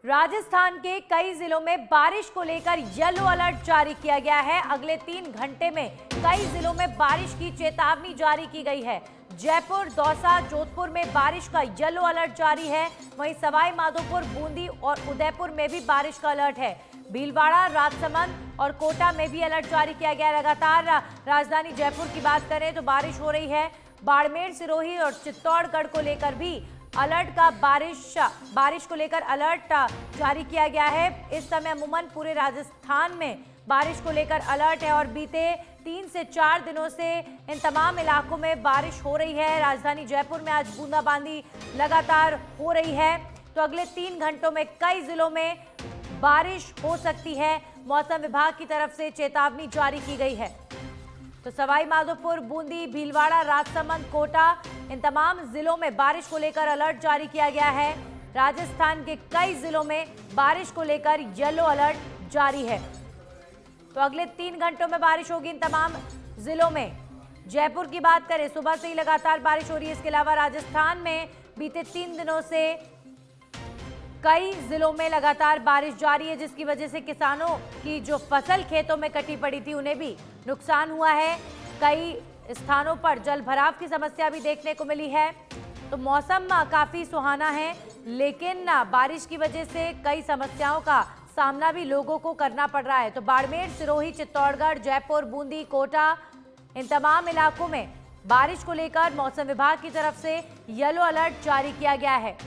राजस्थान के कई जिलों में बारिश को लेकर येलो अलर्ट जारी किया गया है। अगले 3 घंटे में कई जिलों में बारिश की चेतावनी जारी की गई है। जयपुर, दौसा, जोधपुर में बारिश का येलो अलर्ट जारी है। वहीं सवाई माधोपुर, बूंदी और उदयपुर में भी बारिश का अलर्ट है। भीलवाड़ा, राजसमंद और कोटा में भी अलर्ट जारी किया गया है। लगातार राजधानी जयपुर की बात करें तो बारिश हो रही है। बाड़मेर, सिरोही और चित्तौड़गढ़ को लेकर भी अलर्ट का बारिश को लेकर अलर्ट जारी किया गया है। इस समय अमूमन पूरे राजस्थान में बारिश को लेकर अलर्ट है और बीते 3 से 4 दिनों से इन तमाम इलाकों में बारिश हो रही है। राजधानी जयपुर में आज बूंदाबांदी लगातार हो रही है। तो अगले 3 घंटों में कई जिलों में बारिश हो सकती है। मौसम विभाग की तरफ से चेतावनी जारी की गई है। तो सवाई माधोपुर, बूंदी, भीलवाड़ा, राजसमंद, कोटा, इन तमाम जिलों में बारिश को लेकर अलर्ट जारी किया गया है। राजस्थान के कई जिलों में बारिश को लेकर येलो अलर्ट जारी है। तो अगले 3 घंटों में बारिश होगी इन तमाम जिलों में। जयपुर की बात करें, सुबह से ही लगातार बारिश हो रही है। इसके अलावा राजस्थान में बीते 3 दिनों से कई जिलों में लगातार बारिश जारी है, जिसकी वजह से किसानों की जो फसल खेतों में कटी पड़ी थी उन्हें भी नुकसान हुआ है। कई स्थानों पर जल भराव की समस्या भी देखने को मिली है। तो मौसम काफी सुहाना है, लेकिन बारिश की वजह से कई समस्याओं का सामना भी लोगों को करना पड़ रहा है। तो बाड़मेर, सिरोही, चित्तौड़गढ़, जयपुर, बूंदी, कोटा, इन तमाम इलाकों में बारिश को लेकर मौसम विभाग की तरफ से येलो अलर्ट जारी किया गया है।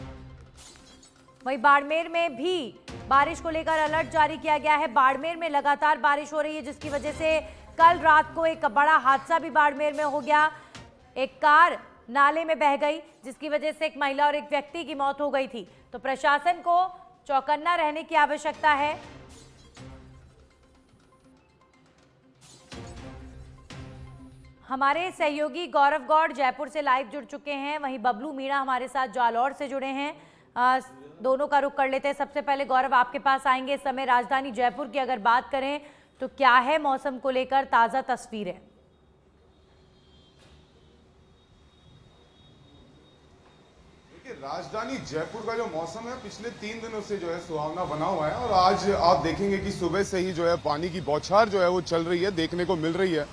वहीं बाड़मेर में भी बारिश को लेकर अलर्ट जारी किया गया है। बाड़मेर में लगातार बारिश हो रही है, जिसकी वजह से कल रात को एक बड़ा हादसा भी बाड़मेर में हो गया। एक कार नाले में बह गई, जिसकी वजह से एक महिला और एक व्यक्ति की मौत हो गई थी। तो प्रशासन को चौकन्ना रहने की आवश्यकता है। हमारे सहयोगी गौरव गौड़ जयपुर से लाइव जुड़ चुके हैं। वहीं बबलू मीणा हमारे साथ जालौर से जुड़े हैं। दोनों का रुख कर लेते हैं। सबसे पहले गौरव, आपके पास आएंगे। इस समय राजधानी जयपुर की अगर बात करें तो क्या है मौसम को लेकर ताजा तस्वीरें? देखिए, राजधानी जयपुर का जो मौसम है पिछले 3 दिनों से जो है सुहावना बना हुआ है और आज आप देखेंगे कि सुबह से ही जो है पानी की बौछार जो है वो चल रही है, देखने को मिल रही है।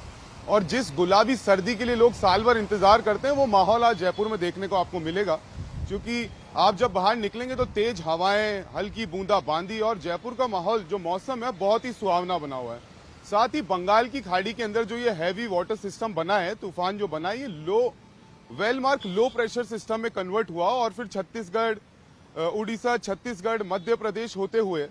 और जिस गुलाबी सर्दी के लिए लोग साल भर इंतजार करते हैं वो माहौल आज जयपुर में देखने को आपको मिलेगा। क्योंकि आप जब बाहर निकलेंगे तो तेज हवाएं, हल्की बूंदाबांदी और जयपुर का माहौल जो मौसम है बहुत ही सुहावना बना हुआ है। साथ ही बंगाल की खाड़ी के अंदर जो ये हैवी वाटर सिस्टम बना है, तूफान जो बना है, ये वेलमार्क लो प्रेशर सिस्टम में कन्वर्ट हुआ और फिर छत्तीसगढ़, उड़ीसा, छत्तीसगढ़, मध्य प्रदेश होते हुए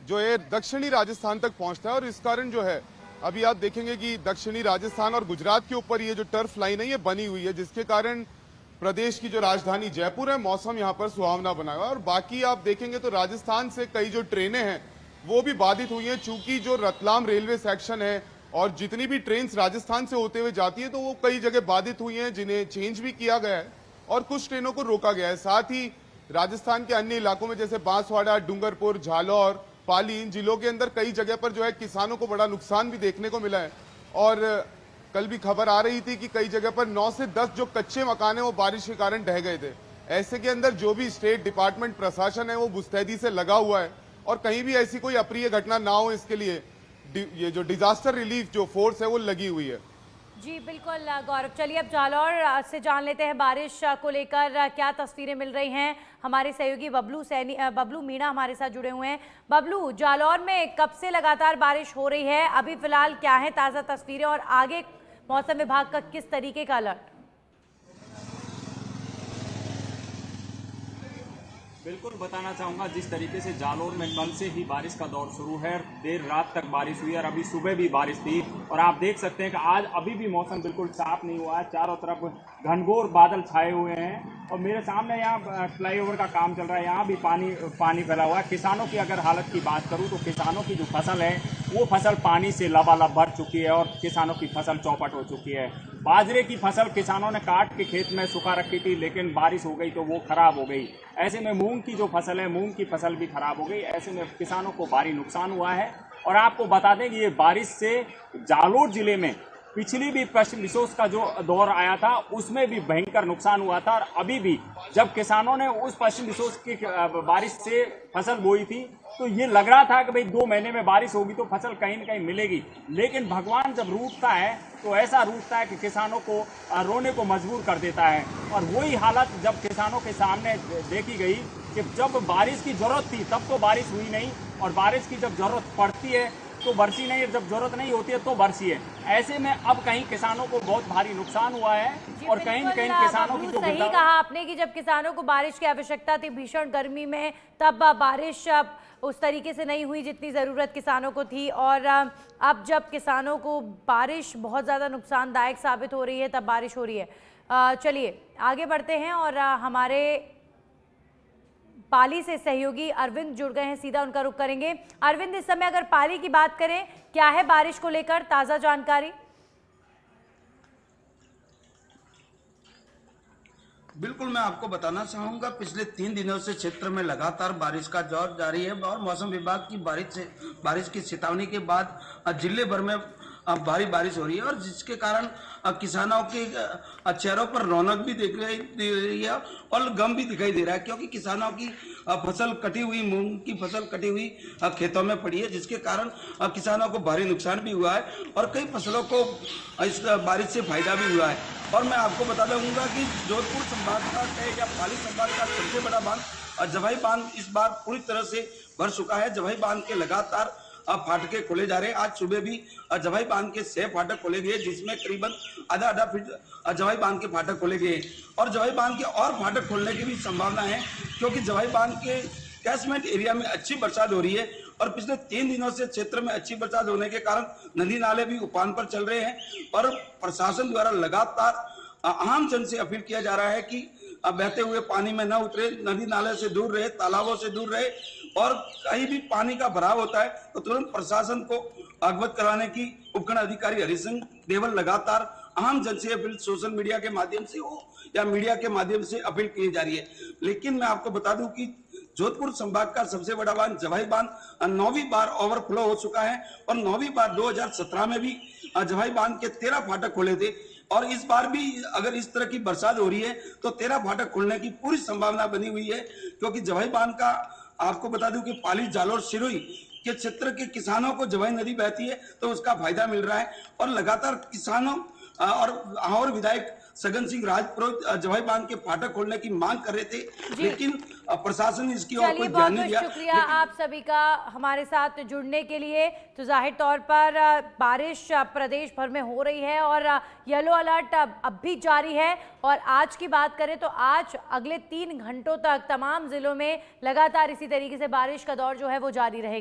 जो है दक्षिणी राजस्थान तक पहुंचता है। और इस कारण जो है अभी आप देखेंगे कि दक्षिणी राजस्थान और गुजरात के ऊपर ये जो टर्फ लाइन है ये बनी हुई है, जिसके कारण प्रदेश की जो राजधानी जयपुर है मौसम यहाँ पर सुहावना बना हुआ है। और बाकी आप देखेंगे तो राजस्थान से कई जो ट्रेनें हैं वो भी बाधित हुई हैं, चूंकि जो रतलाम रेलवे सेक्शन है और जितनी भी ट्रेन राजस्थान से होते हुए जाती है तो वो कई जगह बाधित हुई हैं, जिन्हें चेंज भी किया गया है और कुछ ट्रेनों को रोका गया है। साथ ही राजस्थान के अन्य इलाकों में जैसे बांसवाड़ा, डूंगरपुर, झालौर, पाली, इन जिलों के अंदर कई जगह पर जो है किसानों को बड़ा नुकसान भी देखने को मिला है। और कल भी खबर आ रही थी कि कई जगह पर 9 से 10 जो कच्चे मकान है वो बारिश के कारण ढह गए थे। ऐसे के अंदर जो भी स्टेट डिपार्टमेंट प्रशासन है वो मुस्तैदी से लगा हुआ है और कहीं भी ऐसी कोई अप्रिय घटना ना हो इसके लिए ये जो डिजास्टर रिलीफ जो फोर्स है वो लगी हुई है। जी बिल्कुल गौरव, चलिए अब जालौर से जान लेते हैं बारिश को लेकर क्या तस्वीरें मिल रही हैं। हमारे सहयोगी बबलू मीणा हमारे साथ जुड़े हुए हैं। बबलू, जालौर में कब से लगातार बारिश हो रही है? अभी फिलहाल क्या है ताज़ा तस्वीरें और आगे मौसम विभाग का किस तरीके का अलर्ट? बिल्कुल बताना चाहूँगा, जिस तरीके से जालौर में कल से ही बारिश का दौर शुरू है, देर रात तक बारिश हुई और अभी सुबह भी बारिश थी। और आप देख सकते हैं कि आज अभी भी मौसम बिल्कुल साफ नहीं हुआ है, चारों तरफ घनघोर बादल छाए हुए हैं। और मेरे सामने यहाँ फ्लाईओवर का काम चल रहा है, यहाँ भी पानी फैला हुआ है। किसानों की अगर हालत की बात करूँ तो किसानों की जो फसल है वो फसल पानी से लबालब भर चुकी है और किसानों की फसल चौपट हो चुकी है। बाजरे की फसल किसानों ने काट के खेत में सुखा रखी थी, लेकिन बारिश हो गई तो वो खराब हो गई। ऐसे में मूंग की जो फसल है, मूंग की फसल भी खराब हो गई। ऐसे में किसानों को भारी नुकसान हुआ है। और आपको बता दें कि ये बारिश से जालौर जिले में पिछली भी पश्चिम विशोष का जो दौर आया था उसमें भी भयंकर नुकसान हुआ था। और अभी भी जब किसानों ने उस पश्चिम विशोष की बारिश से फसल बोई थी तो ये लग रहा था कि भाई 2 महीने में बारिश होगी तो फसल कहीं न कहीं मिलेगी, लेकिन भगवान जब रूठता है तो ऐसा रूठता है कि किसानों को रोने को मजबूर कर देता है। और वही हालत जब किसानों के सामने देखी गई कि जब बारिश की जरूरत थी तब तो बारिश हुई नहीं, और बारिश की जब जरूरत पड़ती है तो बरसी नहीं, जब जरूरत नहीं होती है तो बरसी है। ऐसे में अब कहीं किसानों को बहुत भारी नुकसान हुआ है और कहीं न कहीं किसानों की जो सही कहा आपने कि जब किसानों को बारिश की आवश्यकता थी भीषण गर्मी में, तब बारिश उस तरीके से नहीं हुई जितनी ज़रूरत किसानों को थी। और अब जब किसानों को बारिश बहुत ज़्यादा नुकसानदायक साबित हो रही है तब बारिश हो रही है। चलिए आगे बढ़ते हैं और हमारे पाली से सहयोगी अरविंद जुड़ गए हैं, सीधा उनका रुख करेंगे। अरविंद, इस समय अगर पाली की बात करें, क्या है बारिश को लेकर ताज़ा जानकारी? बिल्कुल, मैं आपको बताना चाहूंगा, पिछले 3 दिनों से क्षेत्र में लगातार बारिश का दौर जारी है और मौसम विभाग की बारिश की चेतावनी के बाद जिले भर में भारी बारिश हो रही है और जिसके कारण किसानों के चेहरों पर रौनक भी दिखाई दे रही है और गम भी दिखाई दे रहा है, क्योंकि किसानों की फसल कटी हुई, मूंग की फसल कटी हुई खेतों में पड़ी है, जिसके कारण किसानों को भारी नुकसान भी हुआ है और कई फसलों को इस बारिश से फायदा भी हुआ है। और मैं आपको बता दूंगा कि जोधपुर संभाग का या पाली संभाग का सबसे बड़ा बांध जवाई बांध इस बार पूरी तरह से भर चुका है। जवाई बांध के लगातार फाटके खोले जा रहे हैं। आज सुबह भी जवाई बांध के 6 फाटक खोले गए, जिसमें करीबन आधा फीट जवाई बांध के फाटक खोले गए और जवाई बांध के और फाटक खोलने की भी संभावना है, क्योंकि जवाई बांध के कैचमेंट एरिया में अच्छी बरसात हो रही है और पिछले 3 दिनों से क्षेत्र में अच्छी बरसात होने के कारण नदी नाले भी उफान पर चल रहे हैं और प्रशासन द्वारा लगातार आम जन से अपील किया जा रहा है कि बहते हुए पानी में न उतरे, नदी नाले से दूर रहे, तालाबों से दूर रहे और कहीं भी पानी का भराव होता है तो तुरंत प्रशासन को अवगत कराने की उपखंड अधिकारी हरिसिंह देवल लगातार आम जन से अपील सोशल मीडिया के माध्यम से हो या मीडिया के माध्यम से अपील की जा रही है। लेकिन मैं आपको बता दूं कि जोधपुर संभाग का सबसे बड़ा बांध जवाई बांध 9वीं बार ओवरफ्लो हो चुका है और 9वीं बार 2017 में भी जवाई बांध के 13 फाटक खोले थे और इस बार भी अगर इस तरह की बरसात हो रही है तो 13 फाटक खुलने की पूरी संभावना बनी हुई है, क्योंकि जवाई बांध का आपको बता दूं कि पाली, जालोर, सिरोही के क्षेत्र के किसानों को जवाई नदी बहती है तो उसका फायदा मिल रहा है और लगातार किसानों और विधायक सगन सिंह राजपुरोहित जवाई बांध के फाटक खोलने की मांग कर रहे थे, लेकिन प्रशासन ने इसकी ओर कोई ध्यान नहीं दिया। शुक्रिया आप सभी का हमारे साथ जुड़ने के लिए। तो जाहिर तौर पर बारिश प्रदेश भर में हो रही है और येलो अलर्ट अब भी जारी है और आज की बात करें तो आज अगले 3 घंटों तक तमाम जिलों में लगातार इसी तरीके से बारिश का दौर जो है वो जारी रहेगा।